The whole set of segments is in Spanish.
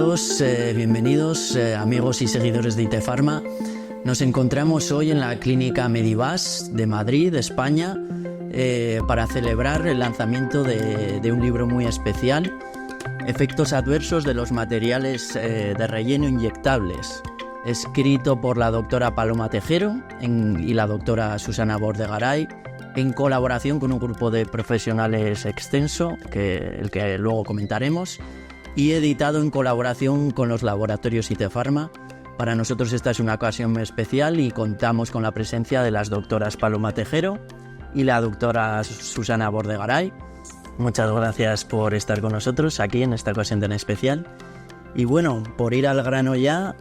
todos, bienvenidos amigos y seguidores de IT Pharma. Nos encontramos hoy en la clínica Medivas de Madrid, España, para celebrar el lanzamiento de un libro muy especial, Efectos adversos de los materiales de relleno inyectables, escrito por la doctora Paloma Tejero y la doctora Susana Bordegaray, en colaboración con un grupo de profesionales extenso, el que luego comentaremos, y editado en colaboración con los laboratorios IT Pharma. Para nosotros esta es una ocasión muy especial y contamos con la presencia de las doctoras Paloma Tejero y la doctora Susana Bordegaray. Muchas gracias por estar con nosotros aquí en esta ocasión tan especial. Y bueno, por ir al grano ya,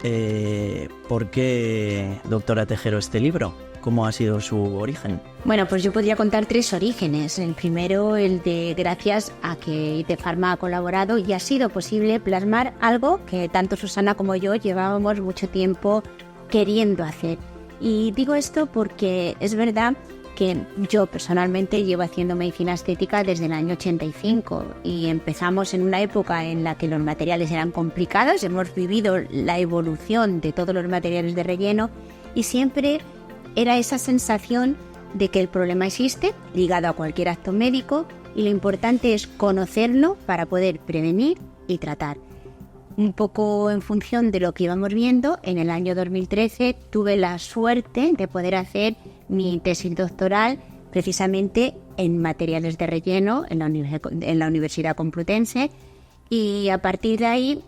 ¿por qué, doctora Tejero, este libro? ¿Cómo ha sido su origen? Bueno, pues yo podría contar 3 orígenes. El primero, el de gracias a que IT Pharma ha colaborado y ha sido posible plasmar algo que tanto Susana como yo llevábamos mucho tiempo queriendo hacer. Y digo esto porque es verdad que yo personalmente llevo haciendo medicina estética desde el año 85 y empezamos en una época en la que los materiales eran complicados. Hemos vivido la evolución de todos los materiales de relleno y siempre era esa sensación de que el problema existe, ligado a cualquier acto médico, y lo importante es conocerlo para poder prevenir y tratar. Un poco en función de lo que íbamos viendo, en el año 2013 tuve la suerte de poder hacer mi tesis doctoral precisamente en materiales de relleno en la Universidad Complutense, y a partir de ahí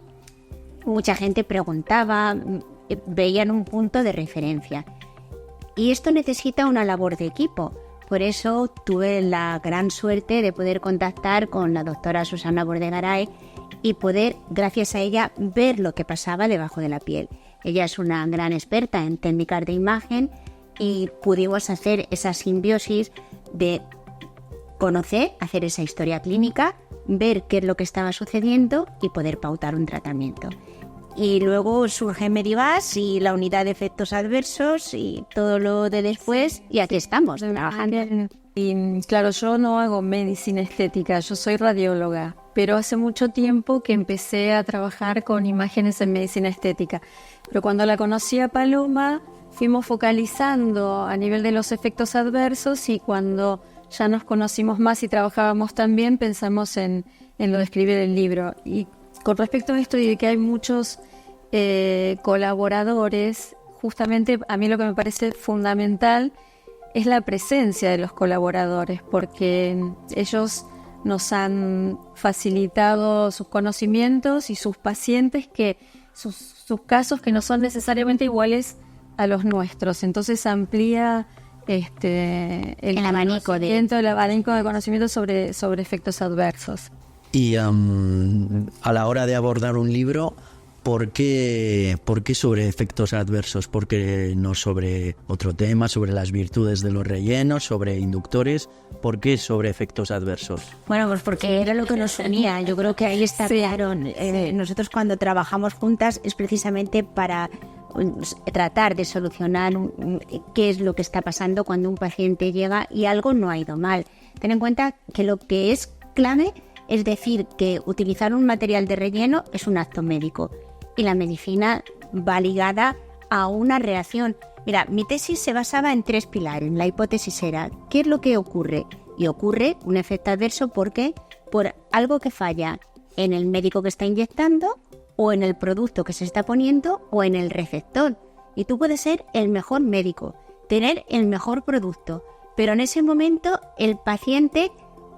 mucha gente preguntaba, veían un punto de referencia. Y esto necesita una labor de equipo. Por eso tuve la gran suerte de poder contactar con la doctora Susana Bordegaray y poder, gracias a ella, ver lo que pasaba debajo de la piel. Ella es una gran experta en técnicas de imagen y pudimos hacer esa simbiosis de conocer, hacer esa historia clínica, ver qué es lo que estaba sucediendo y poder pautar un tratamiento. Y luego surge Medivas y la unidad de efectos adversos y todo lo de después, y aquí estamos trabajando. Y claro, yo no hago medicina estética, yo soy radióloga, pero hace mucho tiempo que empecé a trabajar con imágenes en medicina estética. Pero cuando la conocí a Paloma, fuimos focalizando a nivel de los efectos adversos, y cuando ya nos conocimos más y trabajábamos también, pensamos en lo de escribir el libro. Y con respecto a esto y de que hay muchos colaboradores, justamente a mí lo que me parece fundamental es la presencia de los colaboradores, porque ellos nos han facilitado sus conocimientos y sus pacientes, que sus casos que no son necesariamente iguales a los nuestros. Entonces amplía el abanico de conocimiento sobre efectos adversos. Y a la hora de abordar un libro, ¿por qué sobre efectos adversos? ¿Por qué no sobre otro tema, sobre las virtudes de los rellenos, sobre inductores? ¿Por qué sobre efectos adversos? Bueno, pues porque era lo que nos unía. Yo creo que ahí está claro. Nosotros cuando trabajamos juntas es precisamente para tratar de solucionar qué es lo que está pasando cuando un paciente llega y algo no ha ido mal. Ten en cuenta que lo que es clave es decir que utilizar un material de relleno es un acto médico y la medicina va ligada a una reacción. Mira, mi tesis se basaba en 3 pilares. La hipótesis era, ¿qué es lo que ocurre? Y ocurre un efecto adverso porque por algo que falla en el médico que está inyectando, o en el producto que se está poniendo, o en el receptor. Y tú puedes ser el mejor médico, tener el mejor producto, pero en ese momento el paciente,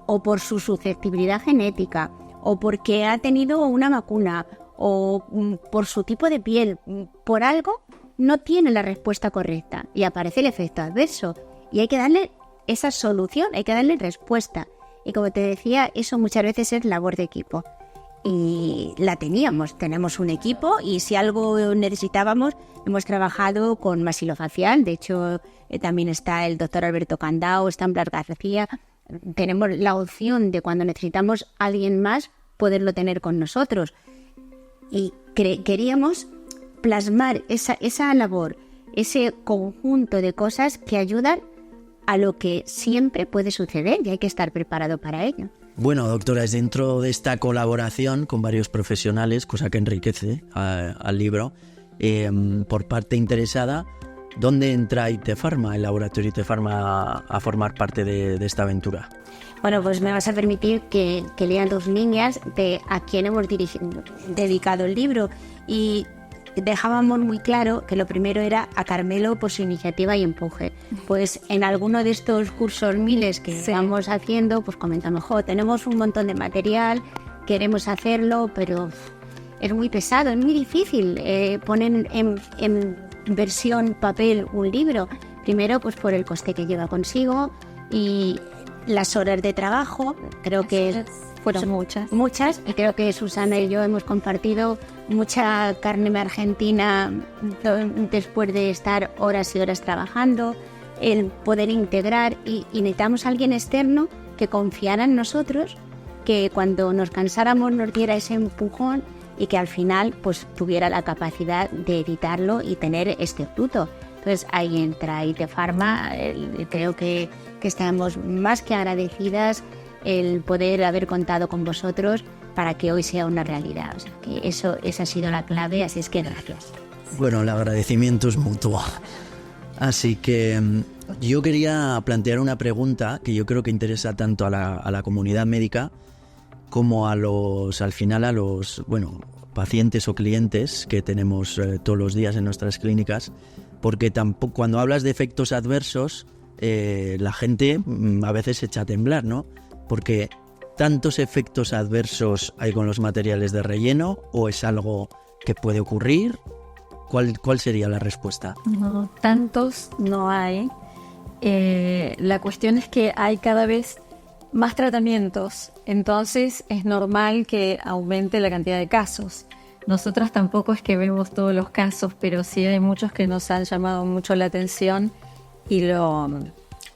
o por su susceptibilidad genética, o porque ha tenido una vacuna, o por su tipo de piel, por algo, no tiene la respuesta correcta y aparece el efecto adverso. Y hay que darle esa solución, hay que darle respuesta. Y como te decía, eso muchas veces es labor de equipo. Y la tenemos un equipo, y si algo necesitábamos, hemos trabajado con masilofacial. De hecho, también está el doctor Alberto Candao, está Blas García. Tenemos la opción de cuando necesitamos a alguien más poderlo tener con nosotros, y queríamos plasmar esa labor, ese conjunto de cosas que ayudan a lo que siempre puede suceder y hay que estar preparado para ello. Bueno, doctora, es dentro de esta colaboración con varios profesionales, cosa que enriquece al libro, por parte interesada, ¿dónde entra ITEFarma, el laboratorio ITEFarma, a formar parte de esta aventura? Bueno, pues me vas a permitir que lean 2 líneas de a quién hemos dedicado el libro, y dejábamos muy claro que lo primero era a Carmelo por su iniciativa y empuje. Pues en alguno de estos cursos miles que estamos haciendo, pues comentamos, tenemos un montón de material, queremos hacerlo, pero es muy pesado, es muy difícil poner en versión papel un libro. Primero, pues por el coste que lleva consigo y las horas de trabajo. Creo que fueron muchas, y creo que Susana y yo hemos compartido mucha carne argentina después de estar horas y horas trabajando, el poder integrar, y necesitamos a alguien externo que confiara en nosotros, que cuando nos cansáramos nos diera ese empujón y que al final pues tuviera la capacidad de editarlo y tener este fruto. Entonces ahí entra ITEFarma. Creo que estamos más que agradecidas el poder haber contado con vosotros para que hoy sea una realidad. O sea, que esa ha sido la clave, así es que gracias. Bueno, el agradecimiento es mutuo. Así que yo quería plantear una pregunta que yo creo que interesa tanto a la comunidad médica como al final a los pacientes o clientes que tenemos todos los días en nuestras clínicas, porque cuando hablas de efectos adversos, la gente a veces se echa a temblar, ¿no? Porque ¿tantos efectos adversos hay con los materiales de relleno o es algo que puede ocurrir? ¿Cuál sería la respuesta? No, tantos no hay. La cuestión es que hay cada vez más tratamientos, entonces es normal que aumente la cantidad de casos. Nosotras tampoco es que vemos todos los casos, pero sí hay muchos que nos han llamado mucho la atención y lo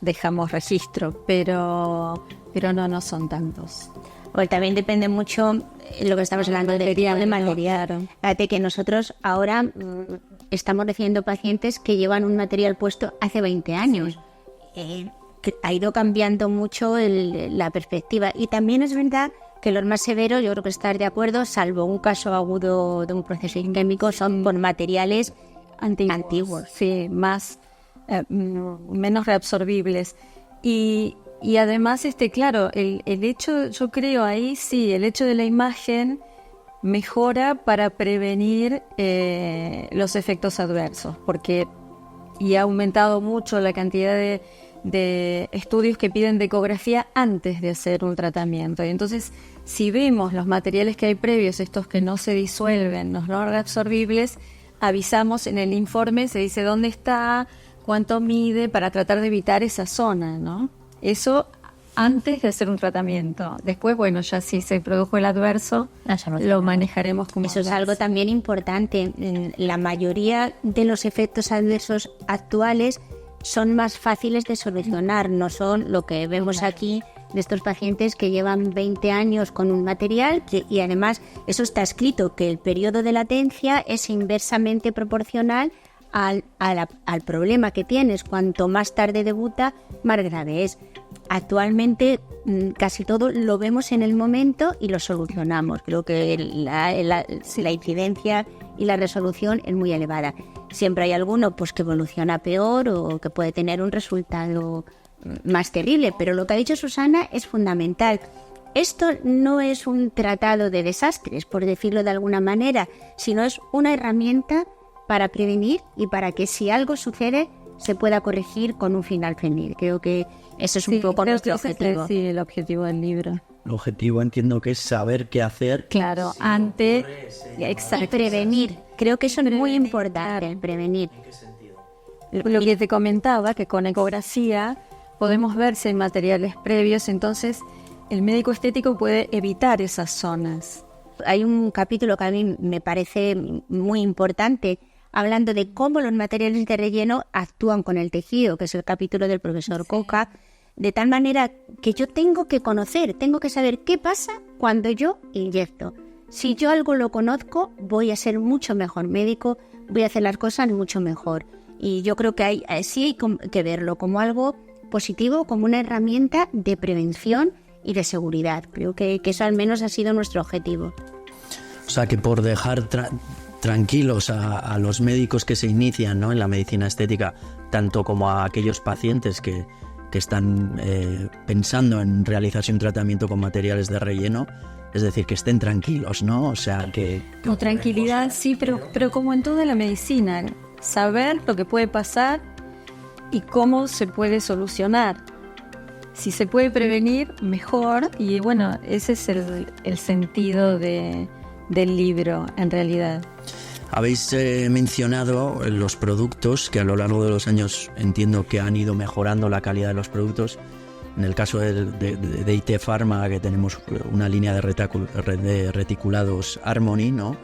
dejamos registro, pero no son tantos. Pues también depende mucho lo que estamos hablando de material. Fíjate que nosotros ahora estamos recibiendo pacientes que llevan un material puesto hace 20 años. Que ha ido cambiando mucho la perspectiva. Y también es verdad que los más severos, yo creo que estar de acuerdo, salvo un caso agudo de un proceso isquémico, son con materiales antiguos. Sí, menos reabsorbibles. Y además, claro, el hecho, yo creo ahí sí, el hecho de la imagen mejora para prevenir los efectos adversos, porque ha aumentado mucho la cantidad de estudios que piden de ecografía antes de hacer un tratamiento. Y entonces, si vemos los materiales que hay previos, estos que no se disuelven, los no reabsorbibles, avisamos en el informe, se dice dónde está, cuánto mide, para tratar de evitar esa zona, ¿no? Eso antes de hacer un tratamiento. Después, ya si se produjo el adverso, lo manejaremos como eso es algo también importante. La mayoría de los efectos adversos actuales son más fáciles de solucionar, no son lo que vemos aquí de estos pacientes que llevan 20 años con un material y además eso está escrito, que el periodo de latencia es inversamente proporcional al problema que tienes. Cuanto más tarde debuta, más grave es. Actualmente casi todo lo vemos en el momento y lo solucionamos. Creo que la incidencia y la resolución es muy elevada. Siempre hay alguno que evoluciona peor o que puede tener un resultado más terrible, pero lo que ha dicho Susana es fundamental. Esto no es un tratado de desastres, por decirlo de alguna manera, sino es una herramienta para prevenir y para que si algo sucede se pueda corregir con un final feliz. Creo que eso es un poco nuestro objetivo. Sí, el objetivo del libro. El objetivo entiendo que es saber qué hacer. Claro, antes. Exacto. Y prevenir. Creo que eso es muy importante, prevenir. ¿En qué sentido? Lo que te comentaba, que con ecografía podemos ver si hay materiales previos, entonces el médico estético puede evitar esas zonas. Hay un capítulo que a mí me parece muy importante, hablando de cómo los materiales de relleno actúan con el tejido, que es el capítulo del profesor Coca, de tal manera que yo tengo que conocer, tengo que saber qué pasa cuando yo inyecto. Si yo algo lo conozco, voy a ser mucho mejor médico, voy a hacer las cosas mucho mejor. Y yo creo que sí hay que verlo como algo positivo, como una herramienta de prevención y de seguridad. Creo que eso al menos ha sido nuestro objetivo. O sea, que por dejar tranquilos a los médicos que se inician, ¿no?, en la medicina estética, tanto como a aquellos pacientes que están pensando en realizarse un tratamiento con materiales de relleno, es decir, que estén tranquilos, ¿no? O sea, que tranquilidad, sí, pero como en toda la medicina, saber lo que puede pasar y cómo se puede solucionar. Si se puede prevenir, mejor. Y bueno, ese es el sentido del libro, en realidad. Habéis mencionado los productos que a lo largo de los años entiendo que han ido mejorando la calidad de los productos. En el caso de IT Pharma, que tenemos una línea de reticulados Harmony, ¿no?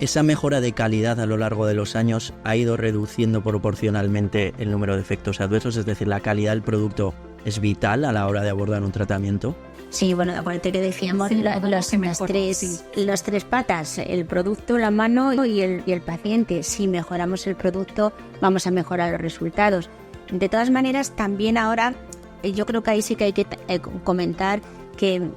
Esa mejora de calidad a lo largo de los años ha ido reduciendo proporcionalmente el número de efectos adversos, es decir, la calidad del producto es vital a la hora de abordar un tratamiento. Sí, bueno, acuérdate que decíamos las tres patas, el producto, la mano y el paciente. Si mejoramos el producto, vamos a mejorar los resultados. De todas maneras, también ahora, yo creo que ahí sí que hay que comentar que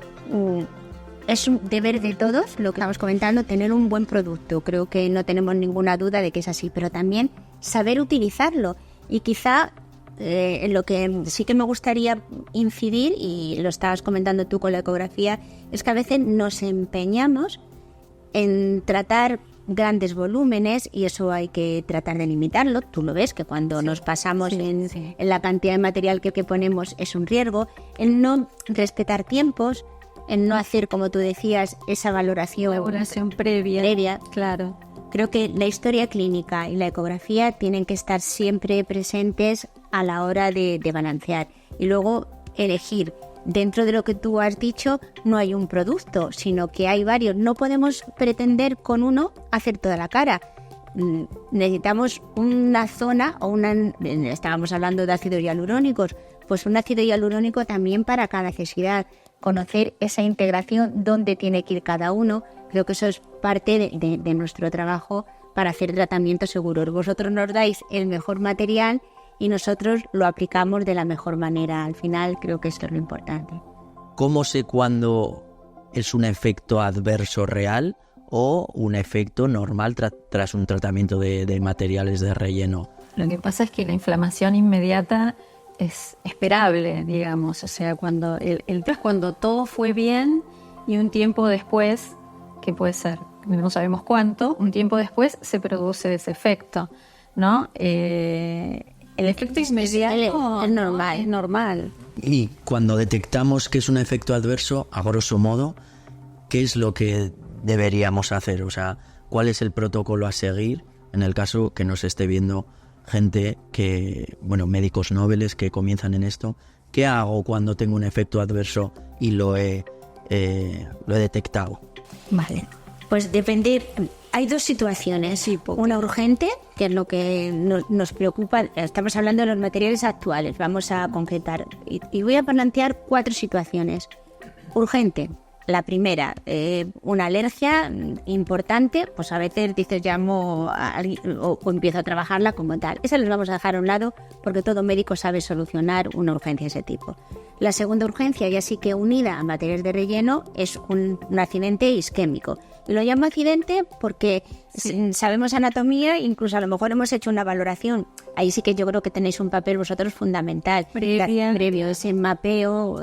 es un deber de todos, lo que estamos comentando, tener un buen producto. Creo que no tenemos ninguna duda de que es así, pero también saber utilizarlo. Y quizá en lo que sí que me gustaría incidir, y lo estabas comentando tú con la ecografía, es que a veces nos empeñamos en tratar grandes volúmenes y eso hay que tratar de limitarlo. Tú lo ves que cuando nos pasamos en la cantidad de material que ponemos es un riesgo. El no respetar tiempos, el no hacer, como tú decías, esa valoración previa. Claro. Creo que la historia clínica y la ecografía tienen que estar siempre presentes a la hora de balancear y luego elegir. Dentro de lo que tú has dicho, no hay un producto, sino que hay varios. No podemos pretender con uno hacer toda la cara. Necesitamos una zona estábamos hablando de ácidos hialurónicos, pues un ácido hialurónico también para cada necesidad. Conocer esa integración, dónde tiene que ir cada uno. Creo que eso es parte de nuestro trabajo para hacer tratamientos seguros. Vosotros nos dais el mejor material y nosotros lo aplicamos de la mejor manera. Al final creo que esto es lo importante. ¿Cómo sé cuándo es un efecto adverso real o un efecto normal tras un tratamiento de materiales de relleno? Lo que pasa es que la inflamación inmediata es esperable, digamos. O sea, cuando cuando todo fue bien y un tiempo después, que puede ser, no sabemos cuánto, un tiempo después se produce ese efecto, ¿no? El efecto inmediato es normal. Es normal. Y cuando detectamos que es un efecto adverso, a grosso modo, ¿qué es lo que deberíamos hacer? O sea, ¿cuál es el protocolo a seguir en el caso que nos esté viendo gente médicos nobles que comienzan en esto? ¿Qué hago cuando tengo un efecto adverso y lo he detectado? Vale, pues depende. Hay dos situaciones. Sí, una urgente, que es lo que nos preocupa. Estamos hablando de los materiales actuales, vamos a concretar. Y voy a plantear 4 situaciones. Urgente. La primera, una alergia importante, pues a veces dices llamo a alguien o empiezo a trabajarla como tal. Esa la vamos a dejar a un lado porque todo médico sabe solucionar una urgencia de ese tipo. La segunda urgencia, ya sí que unida a materiales de relleno, es un accidente isquémico. Y lo llamo accidente porque sabemos anatomía, incluso a lo mejor hemos hecho una valoración. Ahí sí que yo creo que tenéis un papel vosotros fundamental. Previo, ese mapeo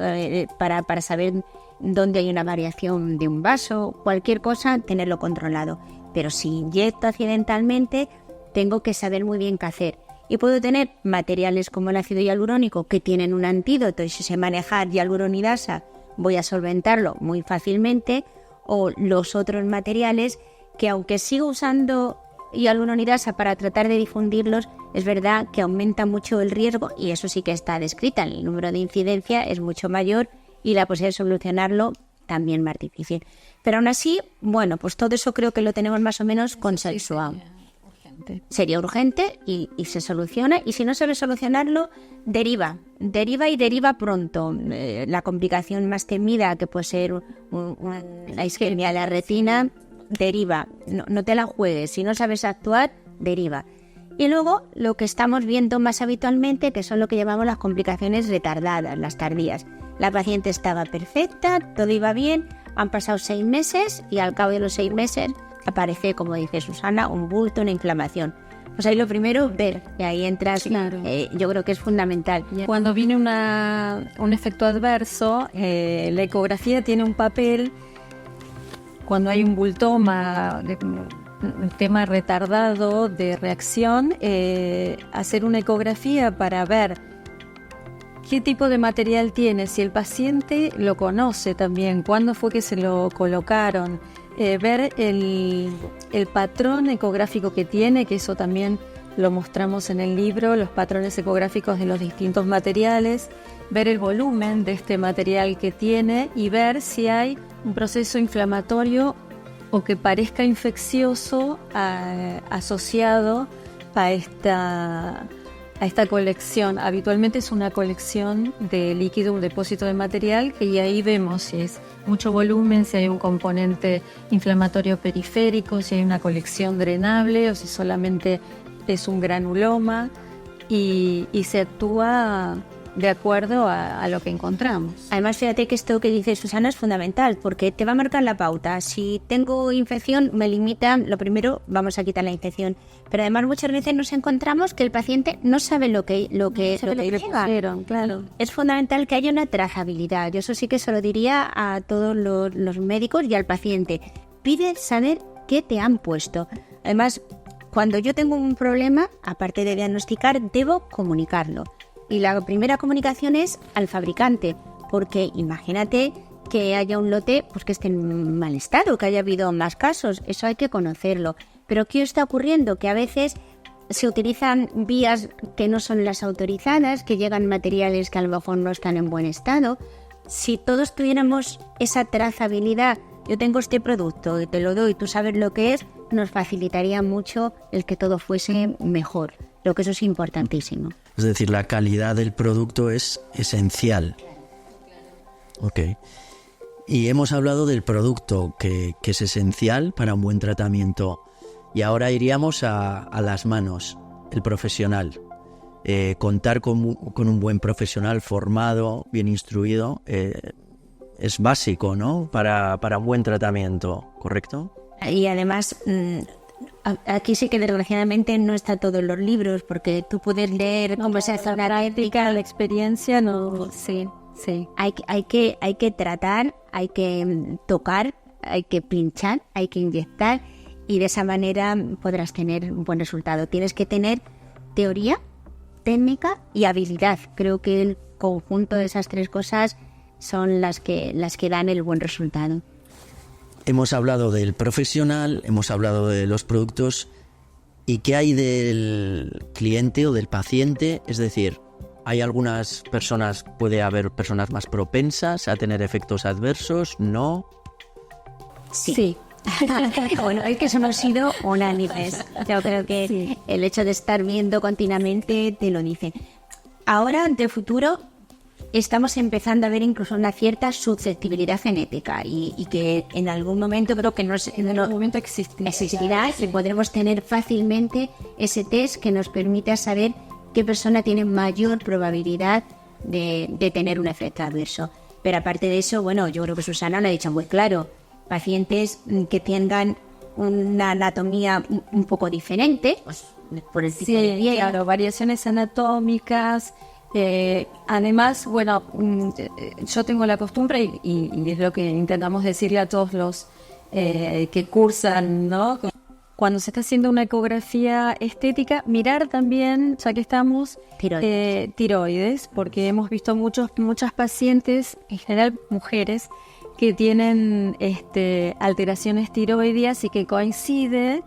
para saber dónde hay una variación de un vaso, cualquier cosa, tenerlo controlado. Pero si inyecto accidentalmente, tengo que saber muy bien qué hacer. Y puedo tener materiales como el ácido hialurónico que tienen un antídoto y si sé manejar hialuronidasa voy a solventarlo muy fácilmente, o los otros materiales que aunque sigo usando hialuronidasa para tratar de difundirlos, es verdad que aumenta mucho el riesgo y eso sí que está descrita. El número de incidencia es mucho mayor y la posibilidad de solucionarlo también más difícil. Pero aún así, bueno, pues todo eso creo que lo tenemos más o menos consensuado. Sería urgente y se soluciona, y si no sabe solucionarlo, deriva pronto. La complicación más temida, que puede ser la isquemia de la retina, deriva. No te la juegues, si no sabes actuar, deriva. Y luego lo que estamos viendo más habitualmente, que son lo que llamamos las complicaciones retardadas, las tardías. La paciente estaba perfecta, todo iba bien, han pasado 6 meses y al cabo de los 6 meses aparece, como dice Susana, un bulto, una inflamación. Pues ahí lo primero, ver, y ahí entras, claro. Yo creo que es fundamental. Cuando viene un efecto adverso, la ecografía tiene un papel, cuando hay un bultoma, un tema retardado de reacción, hacer una ecografía para ver qué tipo de material tiene, si el paciente lo conoce también, cuándo fue que se lo colocaron, ver el patrón ecográfico que tiene, que eso también lo mostramos en el libro, los patrones ecográficos de los distintos materiales, ver el volumen de este material que tiene y ver si hay un proceso inflamatorio o que parezca infeccioso asociado a esta colección. Habitualmente es una colección de líquido, un depósito de material, que y ahí vemos si es mucho volumen, si hay un componente inflamatorio periférico, si hay una colección drenable o si solamente es un granuloma, y se actúa de acuerdo a lo que encontramos. Además, fíjate que esto que dice Susana es fundamental, porque te va a marcar la pauta. Si tengo infección, me limita, lo primero, vamos a quitar la infección. Pero además muchas veces nos encontramos que el paciente no sabe lo que le pusieron, claro. Es fundamental que haya una trazabilidad. Yo eso sí que se lo diría a todos los médicos y al paciente. Pide saber qué te han puesto. Además, cuando yo tengo un problema, aparte de diagnosticar, debo comunicarlo. Y la primera comunicación es al fabricante, porque imagínate que haya un lote pues que esté en mal estado, que haya habido más casos, eso hay que conocerlo. Pero ¿qué está ocurriendo? Que a veces se utilizan vías que no son las autorizadas, que llegan materiales que a lo mejor no están en buen estado. Si todos tuviéramos esa trazabilidad, yo tengo este producto y te lo doy, tú sabes lo que es, nos facilitaría mucho el que todo fuese mejor. Creo que eso es importantísimo. Es decir, la calidad del producto es esencial. Ok. Y hemos hablado del producto, que es esencial para un buen tratamiento. Y ahora iríamos a las manos, el profesional. Contar con un buen profesional formado, bien instruido, es básico, ¿no? Para un buen tratamiento, ¿correcto? Y además, aquí sí que desgraciadamente no está todo en los libros, porque tú puedes leer cómo se hace una técnica, la experiencia no. Sí. Hay que tratar, hay que tocar, hay que pinchar, hay que inyectar, y de esa manera podrás tener un buen resultado. Tienes que tener teoría, técnica y habilidad. Creo que el conjunto de esas 3 cosas son las que dan el buen resultado. Hemos hablado del profesional, hemos hablado de los productos. ¿Y qué hay del cliente o del paciente? Es decir, ¿hay algunas personas, puede haber personas más propensas a tener efectos adversos? ¿No? Sí. Bueno, es que eso no ha sido unánimes. Yo creo que sí. El hecho de estar viendo continuamente te lo dice. Ahora, de futuro, estamos empezando a ver incluso una cierta susceptibilidad genética y que en algún momento creo que en algún momento existirá y podremos tener fácilmente ese test que nos permita saber qué persona tiene mayor probabilidad de tener un efecto adverso. Pero aparte de eso, bueno, yo creo que Susana lo ha dicho muy claro. Pacientes que tengan una anatomía un poco diferente, pues, por el tipo de piel. Claro, variaciones anatómicas. Además, bueno, yo tengo la costumbre y es lo que intentamos decirle a todos los que cursan, ¿no? Cuando se está haciendo una ecografía estética, mirar también, ya que estamos, tiroides, porque hemos visto muchas pacientes, en general mujeres, que tienen alteraciones tiroideas y que coincide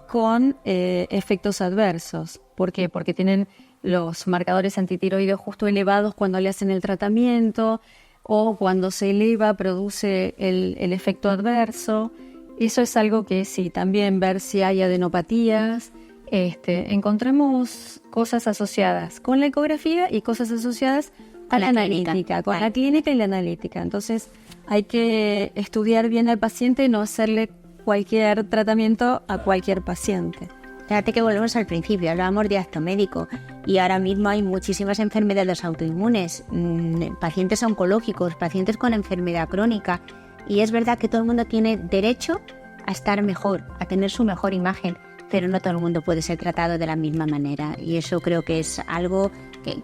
con efectos adversos. ¿Por qué? Porque tienen los marcadores antitiroideos justo elevados cuando le hacen el tratamiento, o cuando se eleva produce el efecto adverso. Eso es algo que sí, también ver si hay adenopatías. Encontramos cosas asociadas con la ecografía y cosas asociadas a la analítica, con la clínica y la analítica. Entonces hay que estudiar bien al paciente y no hacerle cualquier tratamiento a cualquier paciente. Fíjate que volvemos al principio, hablábamos de acto médico y ahora mismo hay muchísimas enfermedades autoinmunes, pacientes oncológicos, pacientes con enfermedad crónica, y es verdad que todo el mundo tiene derecho a estar mejor, a tener su mejor imagen, pero no todo el mundo puede ser tratado de la misma manera, y eso creo que es algo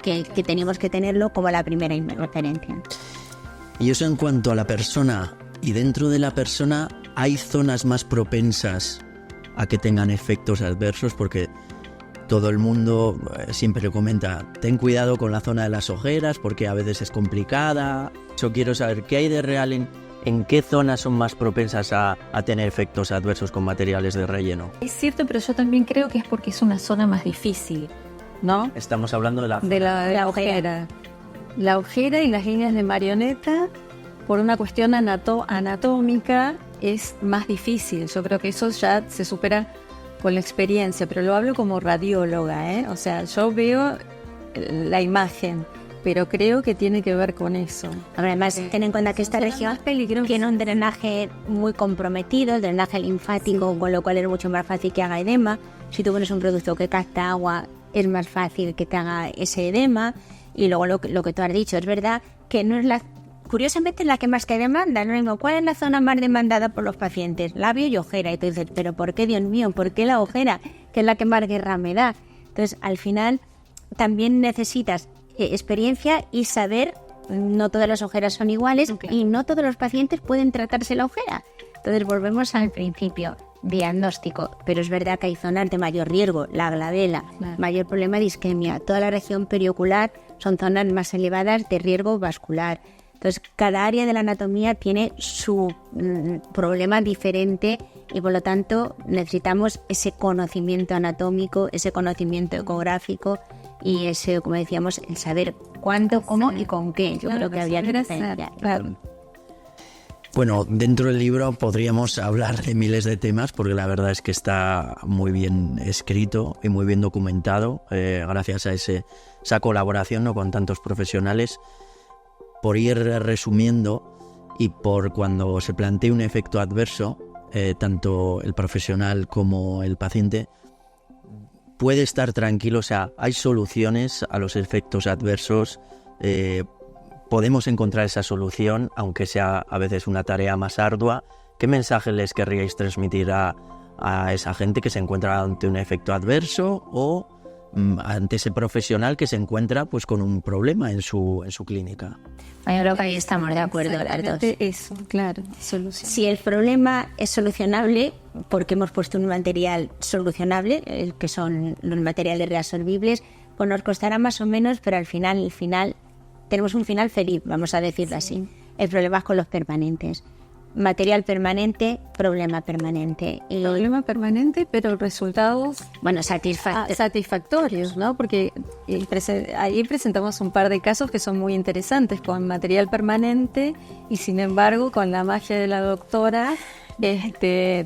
que tenemos que tenerlo como la primera referencia. Y eso en cuanto a la persona, y dentro de la persona hay zonas más propensas a que tengan efectos adversos, porque todo el mundo siempre comenta, ten cuidado con la zona de las ojeras porque a veces es complicada. Yo quiero saber qué hay de real en qué zonas son más propensas a tener efectos adversos con materiales de relleno. Es cierto, pero yo también creo que es porque es una zona más difícil, ¿no? Estamos hablando de la ojera. La ojera y las líneas de marioneta, por una cuestión anatómica, es más difícil. Yo creo que eso ya se supera con la experiencia, pero lo hablo como radióloga, ¿eh? O sea, yo veo la imagen, pero creo que tiene que ver con eso. Además, ten en cuenta que esta región tiene un drenaje muy comprometido, el drenaje linfático, sí, con lo cual es mucho más fácil que haga edema. Si tú pones un producto que capta agua, es más fácil que te haga ese edema. Y luego lo que tú has dicho, es verdad que no es curiosamente es la que más que demanda, ¿no? ¿Cuál es la zona más demandada por los pacientes? Labio y ojera. Y tú dices, ¿pero por qué, Dios mío? ¿Por qué la ojera? Que es la que más guerra me da. Entonces, al final, también necesitas experiencia y saber, no todas las ojeras son iguales, okay, y no todos los pacientes pueden tratarse la ojera. Entonces, volvemos al principio, diagnóstico. Pero es verdad que hay zonas de mayor riesgo, la glabela, claro, mayor problema de isquemia, toda la región periocular son zonas más elevadas de riesgo vascular. Entonces, cada área de la anatomía tiene su problema diferente y, por lo tanto, necesitamos ese conocimiento anatómico, ese conocimiento ecográfico y ese, como decíamos, el saber cuándo, cómo y con qué. Yo creo que habría que diferenciar. Claro. Bueno, dentro del libro podríamos hablar de miles de temas porque la verdad es que está muy bien escrito y muy bien documentado gracias a esa colaboración, ¿no?, con tantos profesionales. Por ir resumiendo y por cuando se plantee un efecto adverso, tanto el profesional como el paciente puede estar tranquilo, o sea, hay soluciones a los efectos adversos, podemos encontrar esa solución, aunque sea a veces una tarea más ardua. ¿Qué mensaje les querríais transmitir a esa gente que se encuentra ante un efecto adverso o ante ese profesional que se encuentra pues con un problema en su clínica? Yo creo que ahí estamos de acuerdo las dos. Eso, claro, solución. Si el problema es solucionable, porque hemos puesto un material solucionable, que son los materiales reabsorbibles, pues nos costará más o menos, pero al final tenemos un final feliz, vamos a decirlo así. El problema es con los permanentes. Material permanente, problema permanente. Problema permanente, pero resultados satisfactorios, ¿no? Porque ahí presentamos un par de casos que son muy interesantes con material permanente y sin embargo con la magia de la doctora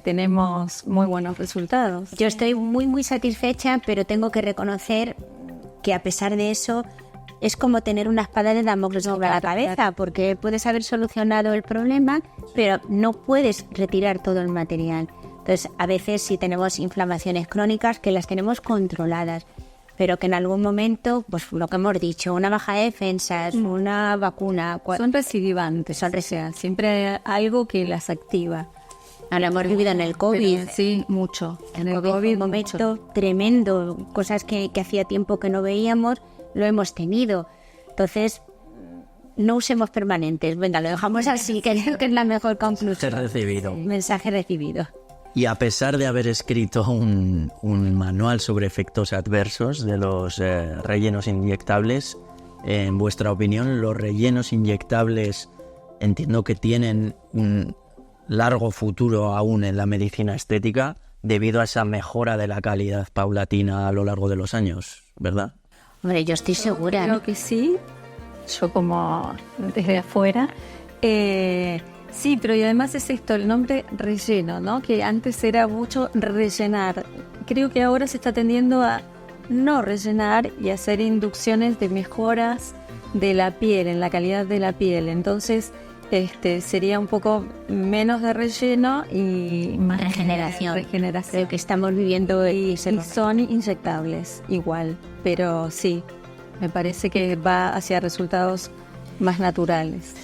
tenemos muy buenos resultados. Yo estoy muy muy satisfecha, pero tengo que reconocer que a pesar de eso es como tener una espada de Damocles sobre la cabeza, porque puedes haber solucionado el problema, pero no puedes retirar todo el material. Entonces, a veces sí tenemos inflamaciones crónicas que las tenemos controladas, pero que en algún momento, pues lo que hemos dicho, una baja de defensas, una vacuna... Son recidivantes, siempre hay algo que las activa. Ahora hemos vivido en el COVID. Pero, sí, mucho. En el COVID un momento tremendo, cosas que hacía tiempo que no veíamos, lo hemos tenido. Entonces, no usemos permanentes. Venga, lo dejamos así, que creo que es la mejor conclusión. Mensaje recibido. Y a pesar de haber escrito un manual sobre efectos adversos de los rellenos inyectables, en vuestra opinión, los rellenos inyectables entiendo que tienen un largo futuro aún en la medicina estética debido a esa mejora de la calidad paulatina a lo largo de los años, ¿verdad? Hombre, yo estoy segura. Creo que sí, yo como desde afuera. Sí, pero y además es esto, el nombre relleno, ¿no? Que antes era mucho rellenar. Creo que ahora se está tendiendo a no rellenar y hacer inducciones de mejoras de la piel, en la calidad de la piel. Entonces, sería un poco menos de relleno y más regeneración. Creo que estamos viviendo y son inyectables igual, pero sí, me parece que va hacia resultados más naturales.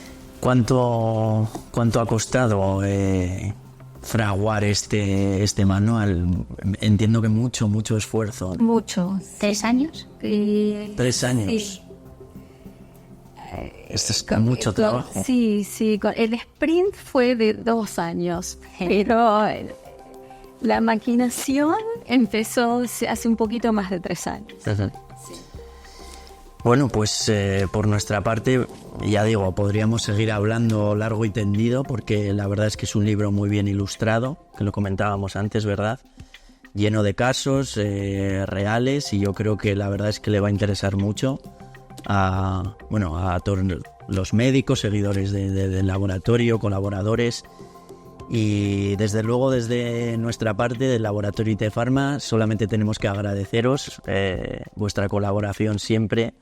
¿Cuánto ha costado fraguar este manual? Entiendo que mucho esfuerzo. Mucho. 3 años. 3 años. Sí. Esto es mucho trabajo. Sí, el sprint fue de 2 años, pero la maquinación empezó hace un poquito más de 3 años. Bueno, pues por nuestra parte, ya digo, podríamos seguir hablando largo y tendido, porque la verdad es que es un libro muy bien ilustrado, que lo comentábamos antes, ¿verdad? Lleno de casos reales, y yo creo que la verdad es que le va a interesar mucho a todos los médicos, seguidores del laboratorio, colaboradores. Y desde luego, desde nuestra parte del laboratorio IT Pharma, solamente tenemos que agradeceros vuestra colaboración siempre,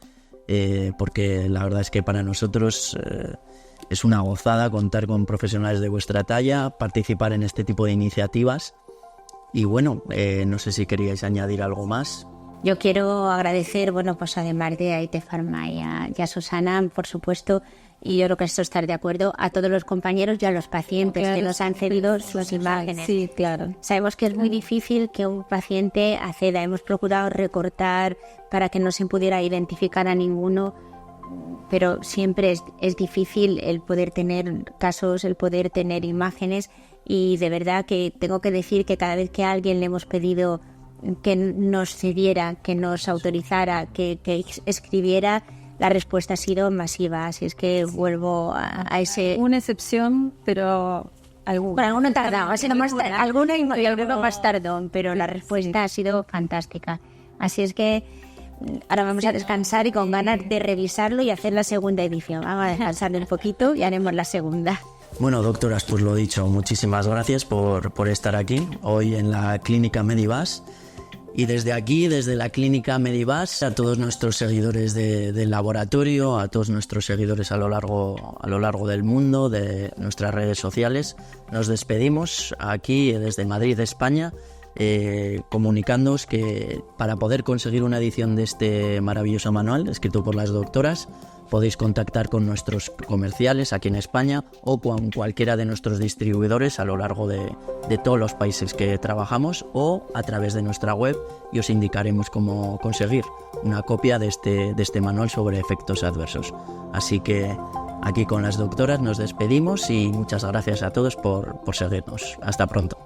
porque la verdad es que para nosotros es una gozada contar con profesionales de vuestra talla, participar en este tipo de iniciativas. Y bueno, no sé si queríais añadir algo más. Yo quiero agradecer, pues además de a IT Pharma y a Susana, por supuesto, y yo creo que esto estar de acuerdo, a todos los compañeros y a los pacientes que nos han cedido sus imágenes. Sí, claro. Sabemos que es muy difícil que un paciente acceda. Hemos procurado recortar para que no se pudiera identificar a ninguno, pero siempre es difícil el poder tener casos, el poder tener imágenes, y de verdad que tengo que decir que cada vez que a alguien le hemos pedido que nos cediera, que nos autorizara, que escribiera, la respuesta ha sido masiva. Así es que vuelvo a ese... Una excepción, pero alguna. Bueno, alguno tardado, ha sido más alguno y alguno más tardón, pero la respuesta ha sido fantástica. Así es que ahora vamos a descansar y con ganas de revisarlo y hacer la segunda edición. Vamos a descansar un poquito y haremos la segunda. Bueno, doctoras, pues lo dicho, muchísimas gracias por estar aquí hoy en la Clínica Medivas. Y desde aquí, desde la Clínica Medivas, a todos nuestros seguidores del laboratorio, a todos nuestros seguidores a lo largo del mundo, de nuestras redes sociales, nos despedimos aquí desde Madrid, España, comunicándoos que para poder conseguir una edición de este maravilloso manual escrito por las doctoras, podéis contactar con nuestros comerciales aquí en España o con cualquiera de nuestros distribuidores a lo largo de todos los países que trabajamos, o a través de nuestra web, y os indicaremos cómo conseguir una copia de este manual sobre efectos adversos. Así que aquí con las doctoras nos despedimos y muchas gracias a todos por seguirnos. Hasta pronto.